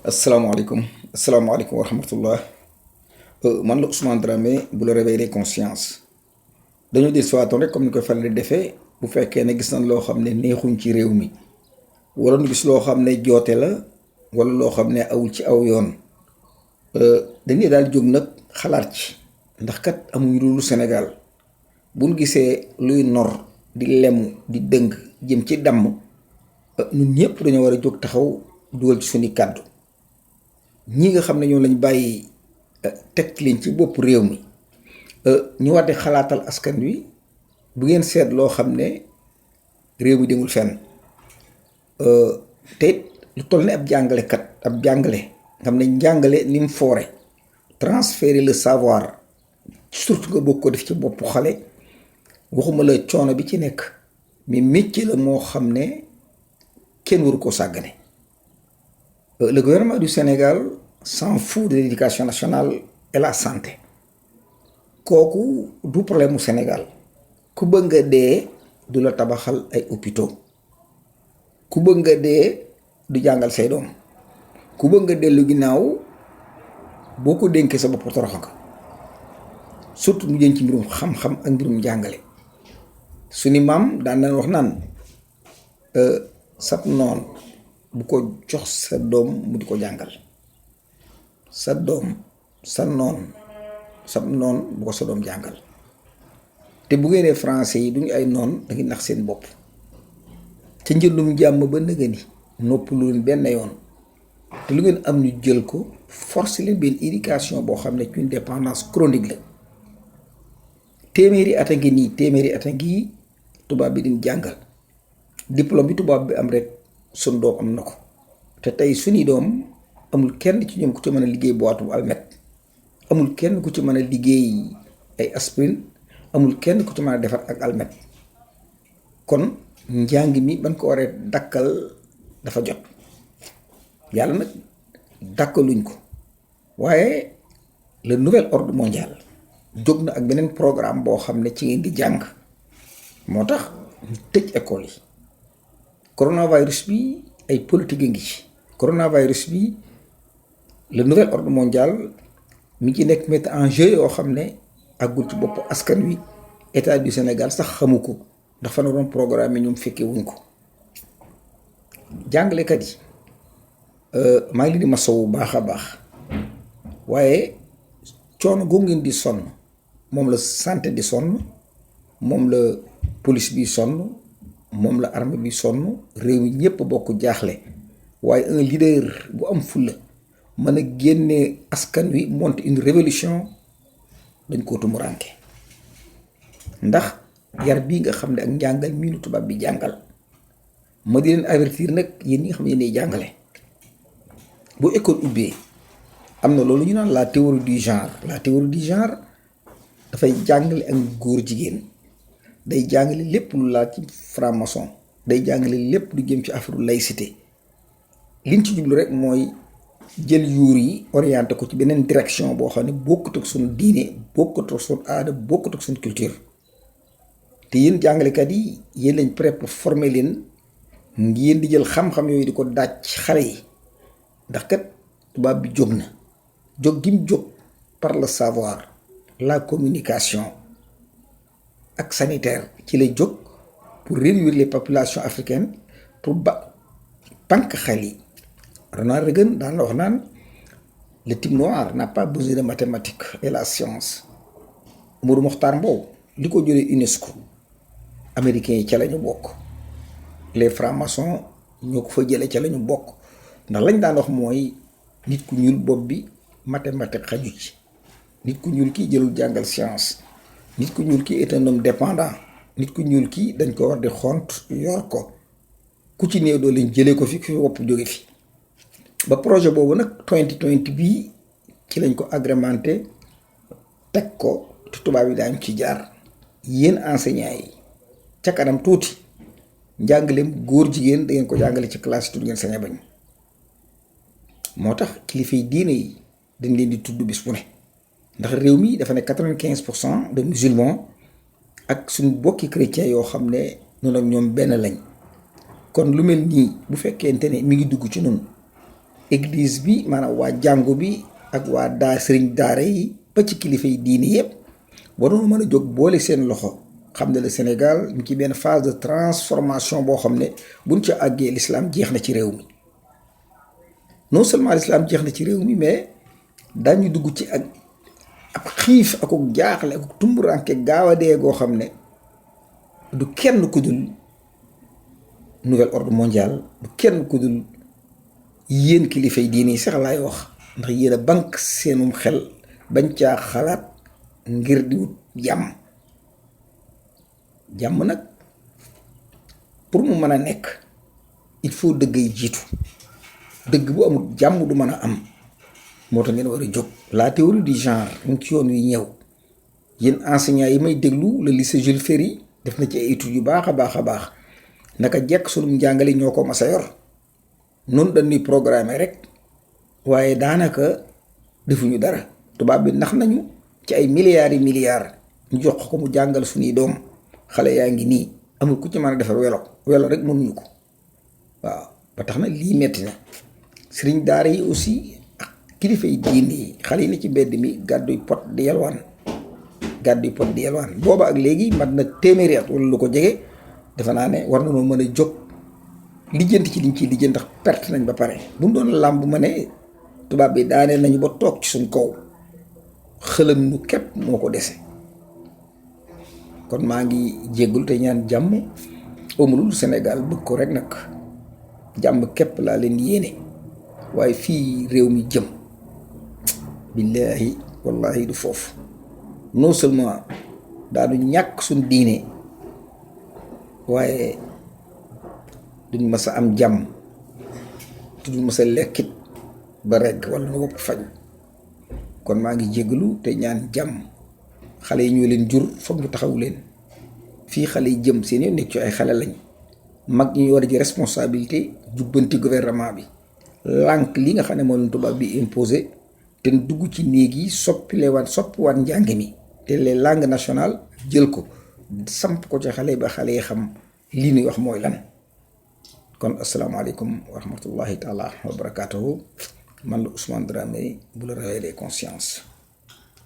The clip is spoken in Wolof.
asalaamaaleykum wa rahmatullah. Man la Ousmane Dramé bu la réveil des consciences dañoo di siwaatoon rek comme ni koy faral di defee bu fekkee ne gis nañ loo xam ne neexuñ ci réew mi wala ñu gis loo xam ne joote la wala loo xam ne awul ci aw yoon dañuy daal jóg nag xalaat ci ndax kat amuñu lu Sénégal buñ gisee luy nor di lemu di dëng jëm ci damm ñun ñëpp dañoo war a jóg taxaw dugal ci suñu kàddu ñi nga xam ne ñoo lañ bàyyi teg leen ci bopp réew mi ñu war di xalaatal askan wi bu ngeen seet loo xam ne réew mi demul fenn te lu toll ne ab jàngalekat ab jàngale nga xam ne njàngale ni mu foore transférer le savoir surtout nga bëgg ko def ci boppu xale waxuma la coono bi ci nekk mais métier la moo xam ne kenn waru koo sàggane. Le gouvernement du Sénégal s'en fout de l'éducation nationale et la santé kooku du problème mu Sénégal ku bëgg nga dee du la tabaxal ay hôpitaux ku bëgg nga dee du jàngal say doom ku bëgg nga dellu ginnaaw boo ko dénkee sa bopp torox nga surtout mu jëm ci mbirum xam-xam ak mbirum jàngale suñu maam daan nañ wax naan sab noon bu ko jox sa doom mu di ko jàngal sa doom sa noon bu ko sa doom jàngal te bu ngeen nee français yi duñu ay noon da ngi nax seen bopp ca njëndum jàmm ba nëga ni noppalu leen benn yoon te lu ngeen am ñu jël ko force leen benn éducation boo xam ne une dépendance chronique la téeméeri at a ngi tubaab bi din jàngal diplôme bi tubaab bi am rek sun doom am na ko te tey suñuy doom amul kenn ci ñoom ku ci mën a liggéey boîte bu almet amul kenn ku ci mën a liggéey ay aspirine amul kenn ku ci mën a defar ak almet kon njàng mi ban ko waree dakkal dafa jot yàlla nag dakkaluñ ko waaye le nouvel ordre mondial jóg na ak beneen programme boo xam ne ci ngeen di jàng moo tax ñu tëj école yi. Coronavirus bi ay politique a ngi ci coronavirus bi le nouvel ordre mondial mi ci nekk mettre en jeu yoo xam ne àggul ci bopp askan wi état du Sénégal sax xamu ko ndax fa na doon programme yi ñoom fekkee wuñ ko jàngalekat yi maa ngi leen di masawu baax a baax waaye coono googu ngeen di sonn moom la santé di sonn moom la police bi sonn moom la armée bi sonn réew mi ñëpp bokk jaaxle waaye un leader bu am fulla mën a génne askan wi monte une révolution dañ koo tumuraanke ndax yar bii nga xam ne ak njàngal mii nu tubaab bi jàngal ma di leen avertir nag yéen ñi nga xam ne yéenay jàngale bu école ubbee am na loolu ñu naan la théorie du genre dafay jàngale ak góor jigéen day jàngale lépp lu laal ci franc-maçon day jàngale lépp lu jëm ci affaire laïcité liñ ci jublu rek mooy jël yuur yi orienté ko ci beneen direction boo xam ne bokkut ak suñu diine bokkut ak suñu aada bokkut ak suñu culture te yéen jàngalekat yi yéen lañ prêt pour former leen ngeen di jël xam-xam yooyu di ko daaj ci xale yi ndax kat tubaab bi jóg na jóg gi mu jóg par le savoir la communication ak sanitaire ci lay jóg pour réduire les populations africaines pour tànk xel yi. Ronald Reagan daan la wax naan le type noir n'a pas besoin de mathématiques et la science. Mourou Mokhtar Mbow li ko jëlee UNESCO américains yi ca la ñu bokk les francs-maçons ñoo ko fa jëlee ca la ñu bokk ndax lañ daan wax mooy nit ku ñuul bopp bi mathématique xaju ci nit ku ñuul kii jëlul jàngal science. nit ku ñuul kii est un homme dépendant nit ku ñuul kii dañ ko war di xont yor ko ku ci néew doo leen jëlee ko fi ku fi wopp jóge fi ba projet boobu nag 2020 bii ci lañ ko agrémenté teg ko te tubaab yi daañu ci jaar yéen enseignants yi ca kanam tuuti njàngaleem góor jigéen da ngeen ko jàngale ci classe tuuti ngeen sañ a bañ moo tax kilifa yi diine yi dañ leen di tudd bis bu ne ndax réew mi dafa ne 95% de musulmans ak suñu bokki chrétiens yoo xam ne noonu ak ñoom benn lañ kon lu mel nii bu fekkente ne mi ngi dugg ci noonu église bi maanaam waa jàngu bi ak waa sëriñ daara yi ba ci kilifa yi diini yëpp waroon mën a jóg boole seen loxo xam ne le Sénégal ñu ci benn phase de transformation boo xam ne buñ ca àggee l'islam jeex na ci réew mi. non seulement l'islam jeex na ci réew mi mais dañu dugg ci ak ab xiif ak jaaxle ak tumburanke gaaw a dee goo xam ne du kenn ku dul nouvel ordre mondial, du kenn ku dul yéen kilifa yi diine yi sax laay wax ndax yéen a bank seenum xel bañ caa xalaat ngir di wut jàmm. jàmm nag pour mu mën a nekk il faut dëgg yi jiitu. dëgg bu amul jàmm du mën a am moo tax ngeen war a jóg. la théorie du genre mu ngi ci yoon wi ñëw yéen enseignants yi may déglu le lycée Jules Ferry def na ci ay études yu baax a baax a baax naka jekk sunu njàngale ñoo ko mas a yor noonu dañuy programmer rek waaye daanaka defuñu dara. tubaab bi nax nañu ci ay milliards yi milliards ñu jox ko mu jàngal suñuy doom xale yaa ngi nii amul ku ci mën a defar welo rek mënuñu ko waaw ba tax na lii metti na. sëriñ daara yi aussi ak kilifa yi diine yi xale yi ne ci mbedd mi gàdduy pot di yalwaan booba ak léegi mat na téeméeri at wala lu ko jege defe naa ne war nañoo mën a jóg lijjanti ci liñ ciy lijjanti ndax perte nañ ba pare. bu mu doon làmb ma ne tubaab bi daaneel nañu ba toog ci suñ kaw xëlam nu képp moo ko dese. kon maa ngi jéggul te ñaan jàmm amulul Sénégal bëgg ko rek nag jàmm képp laa leen yéene. waaye fii réew mi jëm billaahi wallahi du foofu. non seulement daanu ñàkk suñ diine waaye duñ mës a am jàmm te duñ mës a lekkit ba regg wala nu wopp fañ. kon maa ngi jéggalu te ñaan jàmm. xale yi ñoo leen jur foog ñu taxawu leen. fii xale yi jëm seen yoon nekk ci ay xale lañ. mag ñi war a ji responsabilité jubbanti gouvernement bi lànk li nga xam ne moo leen tubaab bi imposé te dugg ci néeg yi soppiwaat njàng mi te les langues nationales jël ko samp ko ci xale ba xale yi xam lii nuy wax mooy lan. kon asalaamaaleykum wa rahmatullahi taala wa barakaatuhu. man la Ousmane Dramé bu la réveiller conscience.